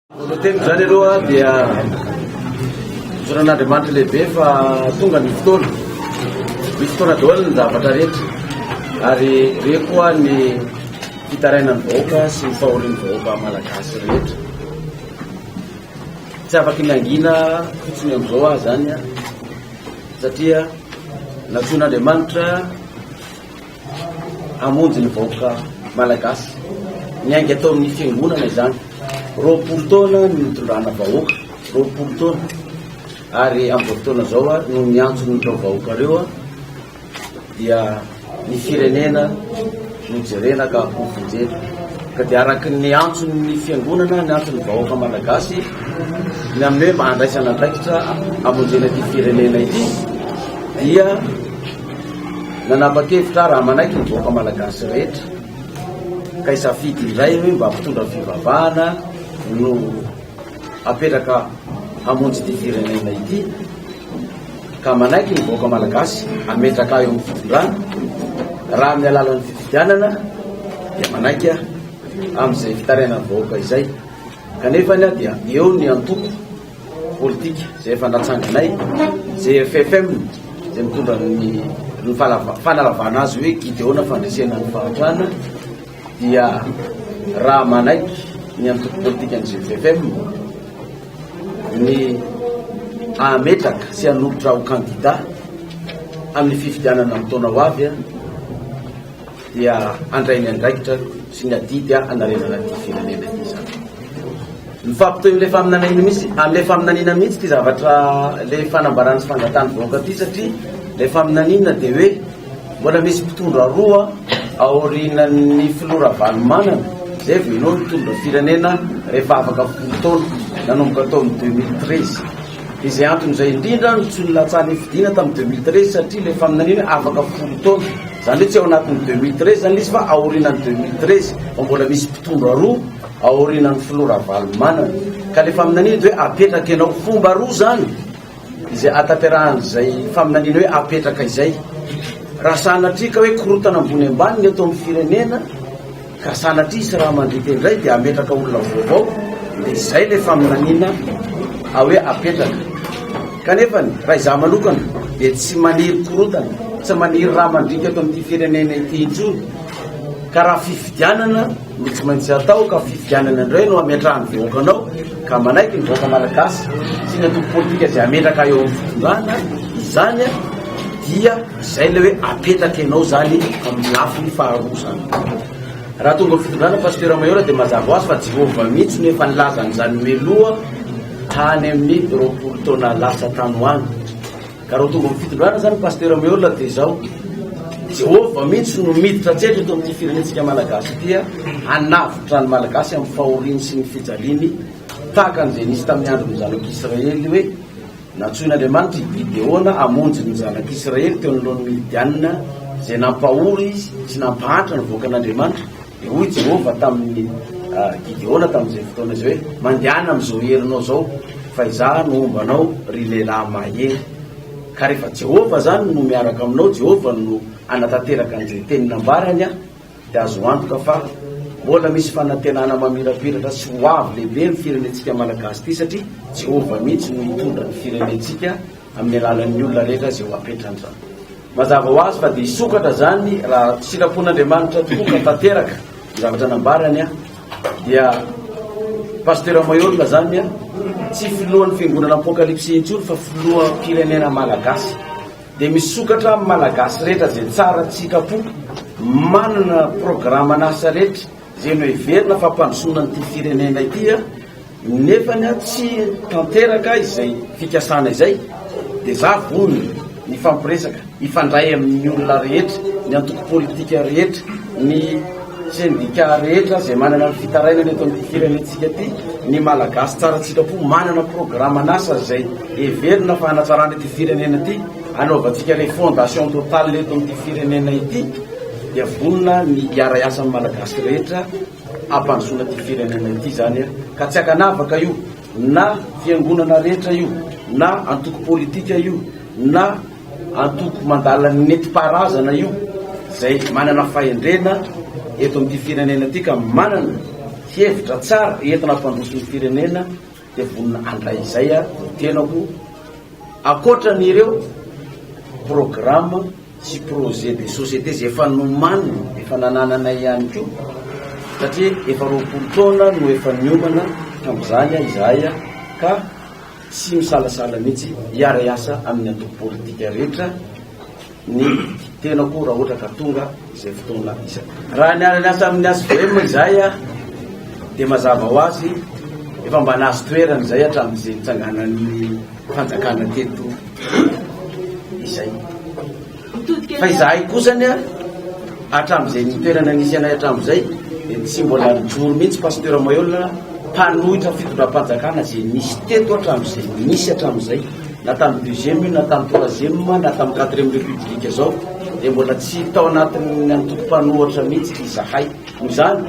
Teny zany aloha dia zoran'Andriamanitra lehibe fa tonga ny fotoana, misy fotoana daholo ny zavatra rehetra, ary reo koa ny fitarainan'ny vahoaka sy ny fahorian'ny vahoaka malagasy rehetra. Tsy afaka inangina fotsiny amin'izao aho zany satria natsoin'Andriamanitra hamonjy ny vahoaka malagasy, niainga atao amin'ny fiangonana izany. 20 taona ny nitondrana vahoaka, 20 taona, ary amin'izao fotoana zao no niantsony ireo vahoaka reo dia ny firenena no jerena ka hofonjena, ka dia araky ny antsony ny fiangonana, ny antsony vahoaka malagasy ny amin'ny hoe mahandraisana andraikitra amonjena ity firenena ity, dia nanapa-kevitra raha manaiky ny vahoaka malagasy rehetra ka isafidy indray hoe mba mpitondra fivavahana no apetraka hamonjy ity firenena ity, ka manaiky ny vahoaka malagasy ametraka eo amin'ny fitondrana raha amin'ny alalan'ny fifidianana, dia manaiky amin'izay fitarainan'ny vahoaka izay. Kanefany dia eo ny antoko politika izay efa natsanganay, izay FFM izay mitondra ny fanalavana azy hoe Gideona fandresena ny fahatrana, dia raha manaiky ny antoko politika an'izay FFM ny ametraka sy hanolotra ho kandida amin'ny fifidianana amin'ny taona ho avy, dia andray ny andraikitra sy ny adidy anarenana ty firenena ity zany. Mifampitoy amin'ilay faminanana mihitsy, amin'ilay faminanina mihitsy ty zavatra le fanambarana sy fangatany vahoaka ty, satria le faminanina dia hoe mbola misy mpitondra roa aorinan'ny filora valomanana, zay vao ianao mitondra firenena rehefa afaka 10 taona nanomboka taon'ny 2013. Izay antony izay indrindra no tsy nilatsany fidina tamin'ny 2013 satria le faminanina afaka 10 taona, zany hoe tsy ao anatin'ny 2013 zany izy fa aorinan'ny 2013, fa mbola misy mpitondra roa aorinan'ny filora valomanana, ka le faminanina dia hoe apetraka ianao fomba roa zany izay atanterahany izay faminanina hoe apetraka izay. Raha sanatria ka hoe korotana ambony ambany ny atao amin'ny firenena, ka sanatria sy raha mandrika indray dia ametraka olona vaovao, dia izay le faminanina hoe apetraka. Kanefany raha izaho manokana dia tsy maniry korotana, tsy maniry raha mandrika ato amin'ity firenena ity intsony, ka raha fifidianana no tsy maintsy atao, ka fifidianana indray no ametrahan'ny vahoakanao, ka manaiky ny vahoaka malagasy sy ny antoko politika izay ametraka eo amin'ny fitondrana izany, dia izay le hoe apetaka ianao zany amin'ny lafiny faharoa zany. Raha tonga amin'ny fitondrana Pasteur Maheola dia mazava ho azy fa Jehova mihitsy no efa nilazan'izany meloa tany amin'ny 20 taona lasa tany hoany. Ka raha tonga amin'ny fitondrana zany Pasteur Maheola dia zao Jehova mihitsy no miditra tsetra eto amin'ny firenentsika malagasy dia hanavitra ny malagasy amin'ny fahoriany sy ny fijaliany, tahaka an'izay nisy tamin'ny andro ny zanak'Israely hoe natsoin'Andriamanitra Gideona hamonjy ny zanak'Israely teo anoloan'ny Midianina izay nampahory sy nampahatra ny vahoakan'Andriamanitra. Dia hoy Jehova tamin'ny Gideona tamin'izay fotoana izay hoe mandehana amin'izao herinao zao fa izaho no ombanao ry lehilahy mahery. Ka rehefa Jehova zany no miaraka aminao, Jehova no anatanteraka an'izay teny nambarany, dia azo antoka fa mbola misy fanantenana mamirapiratra sy ho avy lehibe ny firenentsika malagasy ity, satria Jehova mihitsy no hitondra ny firenentsika amin'ny alalan'ny olona rehetra izay ho apetrany zany. Mazava ho azy fa dia hisokatra zany raha sitrapon'Andriamanitra tokoa ka tanteraka ny zavatra nambarany, dia Pasteur Maheola zany tsy filohan'ny fiangonana Apokalipsy intsony fa filoha firenena malagasy, dia misokatra amin'ny malagasy rehetra zay tsara tsikapo, manana programa n'asa rehetra izay no heverina fa mpandrosoana n'ity firenena ity, nefany tsy tanteraka izay fikasana izay. Dia zavony ny fampiresaka ifandray amin'ny olona rehetra, ny antoko politika rehetra, ny sendika rehetra izay manana ny fitarainana eto amin'ity firenentsika ity, ny malagasy tsara tsikapo manana programa n'asa izay heverina fa hanatsarana ity firenena ity, anaovantsika le fondation totale eto amin'ity firenena ity, dia vonona ny iara-iasa amin'ny malagasy rehetra ampandrosoana ty firenena ity zany, ka tsy akanavaka io na fiangonana rehetra io, na antoko politika io, na antoko mandala netimparazana io, zay manana fahendrena eto amin'ity firenena ity ka manana hevitra tsara entina ampandroso ny firenena dia vonina andray izay tenako akoatran'ireo programme sy projet de société zay efa nomanina efa nananana ihany koa satria efa 20 taona no efa niomana tamin'izany izahay ka sy misalasala mihitsy hiara asa amin'ny antoko politika rehetra ny tenako raha ohatra ka tonga izay fotoana isa raha niara asa amin'ny ASVM izahay dia mazava ho azy efa mba nahazo toerana izay hatramin'izay nitsanganan'ny fanjakana teto izay fa izahay kosany hatramin'izay nitoerana nisy anay hatramin'izay dia tsy mbola nijoro mihitsy pasteur Mayola mpanohitra fitondram-panjakana zay nisy teto hatramin'izay nisy hatramin'izay na tamin'ny deuxième na tamin'ny troisième na tamin'ny quatrième république zao dia mbola tsy tao anatin'ny antoko-mpanohatra mihitsy izahay noho izany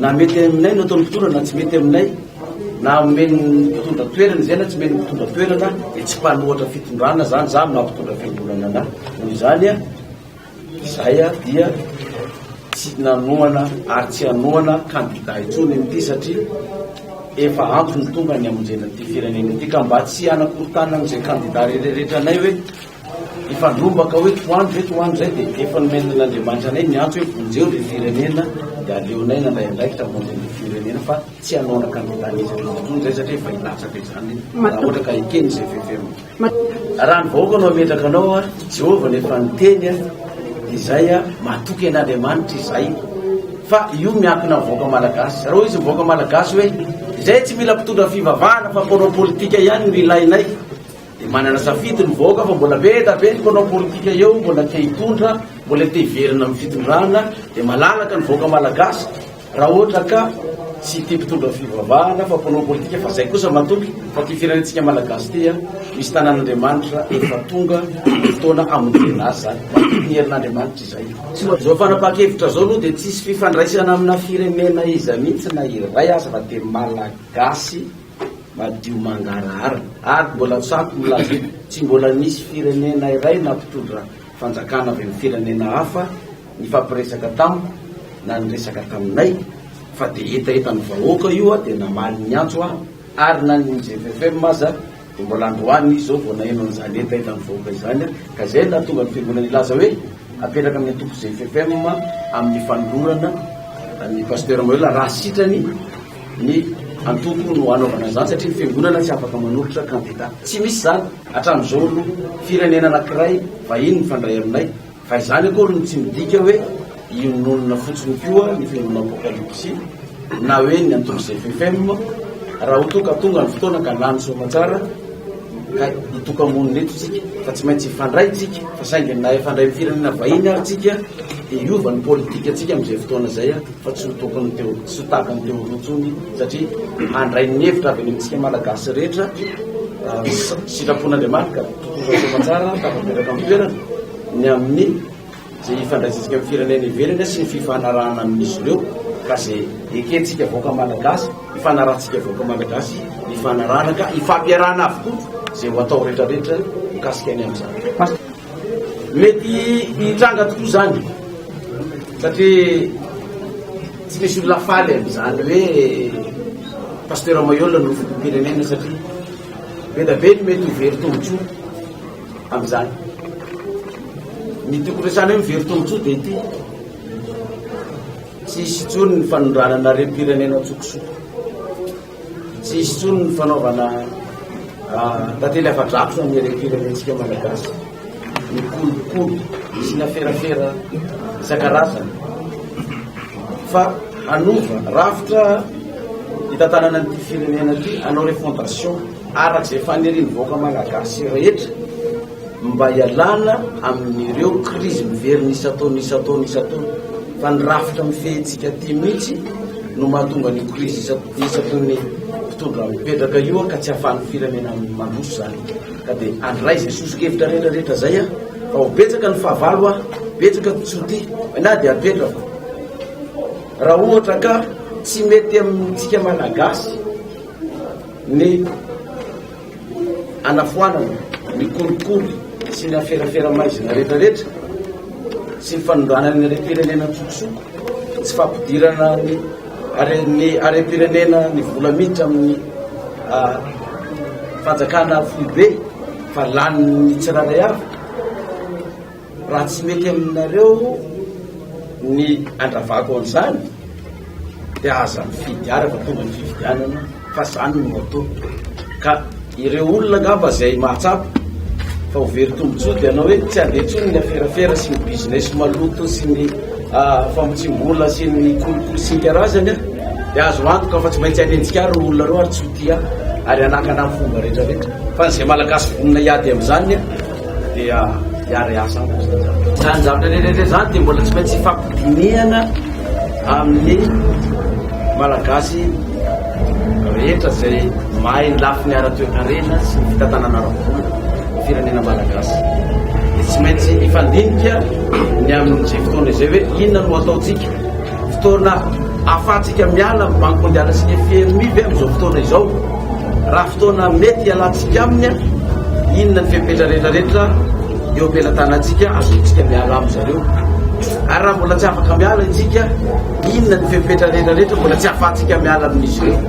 na mety aminay no ataon'ny mpitondra na tsy mety aminay na omeny mpitondra toerana zay na tsy meny mpitondra toerana dia tsy mpanohatra fitondrana zany za na mpitondra fiangonana ana noho izany izahay dia tsy nanoana ary tsy hanoana kandida intsony amin'ity satria efa ampy ny tonga ny amonjena ty firenena ity ka mba tsy anakorotana amin'izay kandida rehetrarehetra anay hoe ifandrombaka hoe toandro zay dia efa nomenan'Andriamanitra anay miantso hoe vonjeo le firenena dia aleonay nanday andraikitra amonjena firenena fa tsy hanoana kandida nizatrony zay satria efa hilatsaka izany raha ohatra ka ekeny zay fefem raha ny vahoaka no ametraka anao Jehovah nefa niteny izay matoky an'Andriamanitra izay fa io miankina vahoaka malagasy raha izy vahoaka malagasy hoe izay tsy mila mpitondra fivavahana fa mpanao politika ihany no ilainay dia manana safidy ny vahoaka fa mbola be ny mpanao politika eo mbola te hitondra mbola te hiverina amin'ny fitondrana dia malalaka ny vahoaka malagasy raha ohatra ka tsy ty mpitondra fivavahana fa mpanao politika fa zay kosa matoky fa ty firenentsika malagasy ty misy tanàn'Andriamanitra efa tonga fotoana amonjena azy zany matoky ny herin'Andriamanitra izay zao fanapakevitra zao aloha dia tsisy fifandraisana amina firenena iza mihitsy na iray aza fa dia malagasy madio mangarahara ary mbola tsako milaza tsy mbola nisy firenena iray na mpitondra fanjakana avy amin'ny firenena hafa nifampiresaka tamiko na niresaka taminay fa dia etaetany vahoaka io dia namaly ny antso ary na ny GFFM aza dia mbola androany izy zao vao naino an'izany etaetany vahoaka izany ka zay na tonga ny fiangonana ilaza hoe apetraka amin'ny antoko GFFM amin'ny fanolorana ny pasteur Mayola raha sitrany ny antoko no anaovana zany satria ny fiangonana tsy afaka manolotra kandida tsy misy zany hatramin'izao no firenena anankiray vahiny mifandray aminay fa izany akory no tsy midika hoe inonona fotsiny koa ny fiangonana apokalypsy na hoe ny antoko GFFM raha hotoka tonga ny fotoana ka lany somatsara ka hitokamonina eto tsika fa tsy maintsy hifandray tsika fa saingy na ifandray ny firenena vahiny ary tsika dia iova ny politika atsika amin'izay fotoana zay fa tsy hotokony teo tsy hotakany teo rotsony satria handray ny hevitra avy any amintsika malagasy rehetra sitrapon'Andriamanitra ka tokony somatsara tafapetraka amin'ny toerana ny amin'ny zay hifandraisantsika amin'ny firenena ivelany sy ny fifanarahana amin'izy ireo ka zay ekentsika vahoaka malagasy ifanarantsika vahoaka malagasy ifanarahana ka ifampiarahana avokoa zay ho atao rehetrarehetra mikasika any amin'izany mety hitranga tokoa zany satria tsy misy olona faly amin'izany hoe pasteur Mayola no firenena satria be ny mety ho very tombotsoa amin'izany ny tiako resana hoe mivery tombotsoa dia ity tsy hisy tsony ny fanondranana rem-pirenena tsokosoko tsy hisy tsony ny fanaovana tantely afadrafitra amin'ny rem-pirenentsika malagasy ny kolokolo sy ny aferafera isan-karazany fa anova rafitra hitantanana nyty firenena ty anao refondation arak'izay faniriny vahoaka malagasy rehetra mba hialana amin'ireo krizy mivery nisataony fa ny rafitra mifehintsika ty mihitsy no mahatonga ny krizy isatony mpitondra mipetraka io ka tsy hahafahan'ny firenena mandroso zany ka dia andray zay sosokevitra rehetrarehetra zay fa ho betsaka ny fahavalo betsaka tsoty na dia apetraka raha ohatra ka tsy mety amintsika malagasy ny anafoanana ny kolikoly sy ny aferafera maizina rehetrarehetra sy ny fanondranany ny firenena tsokosoko tsy fampidirana ny are-pirenena ny vola miditra amin'ny fanjakana Foibe fa laniny tsiraray avy raha tsy mety aminareo ny andravako an'izany dia aza mifidy ary fa tonga ny fifidianana fa zany no atao ka ireo olona ngamba zay mahatsapa fa ho very tombontsoa dia anao hoe tsy andeha ntsony ny aferafera sy ny business maloto sy ny famotsim-bola sy ny kolokolosinkarazany dia azo antoka fa tsy maintsy anenjika ary olona reo ary tsy ho tia ary anakana amin'ny fomba rehetrarehetra fa nyzay malagasy vonina iady amin'izany dia iary asa zany zavatra rehetrarehetra zany dia mbola tsy maintsy fampidinihana amin'ny malagasy rehetra zay mahay ny lafiny ara-toekarena sy ny fitantanana ara-bola firenena malagasy dia tsy maintsy ifandinika ny amin'izay fotoana izay hoe inona no ataotsika fotoana ahafahantsika miala amin'ny banque mondiale sy ny FMI ve amin'izao fotoana izao raha fotoana mety ialantsika aminy inona ny fepetra rehetrarehetra eo ampelantanantsika azontsika miala amin'zareo ary raha mbola tsy afaka miala itsika inona ny fepetra rehetrarehetra mbola tsy ahafahantsika miala amin'izy ireo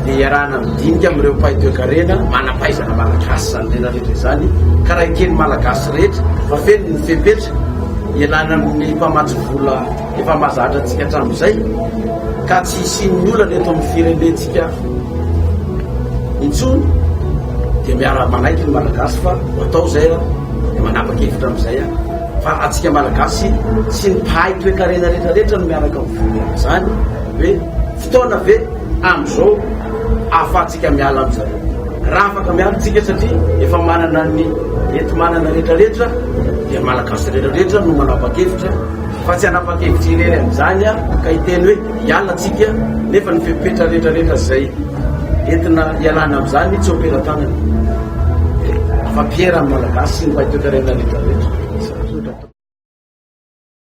dia iarahana midinika amin'ireo mpahay-toekarena manampaizana malagasy zany rehetrarehetra zany ka raha ekeny malagasy rehetra fa feno ny fepetra ialana amin'ny mpamatsy vola efa mahazatra antsika hatramin'izay ka tsy isian'ny olana eto amin'ny firenentsika intsony dia miara manaiky ny malagasy fa atao zay dia manapa-kevitra amin'izay fa atsika malagasy sy ny mpahay-toekarena rehetrarehetra no miaraka mivory zany hoe fotoana ve amin'izao ahafahantsika miala amin'izareo raha afaka miala tsika satria efa manana ny ety manana rehetrarehetra dia malagasy rehetrarehetra no manapa-kevitra fa tsy hanapa-kevitra irery amin'izany ka hiteny hoe hiala tsika nefa ny fepetra rehetrarehetra zay entina ialana amin'izany tsy ompelan-tanany fampiera amin'ny malagasy sy ny mpahay-toekarena rehetrarehetra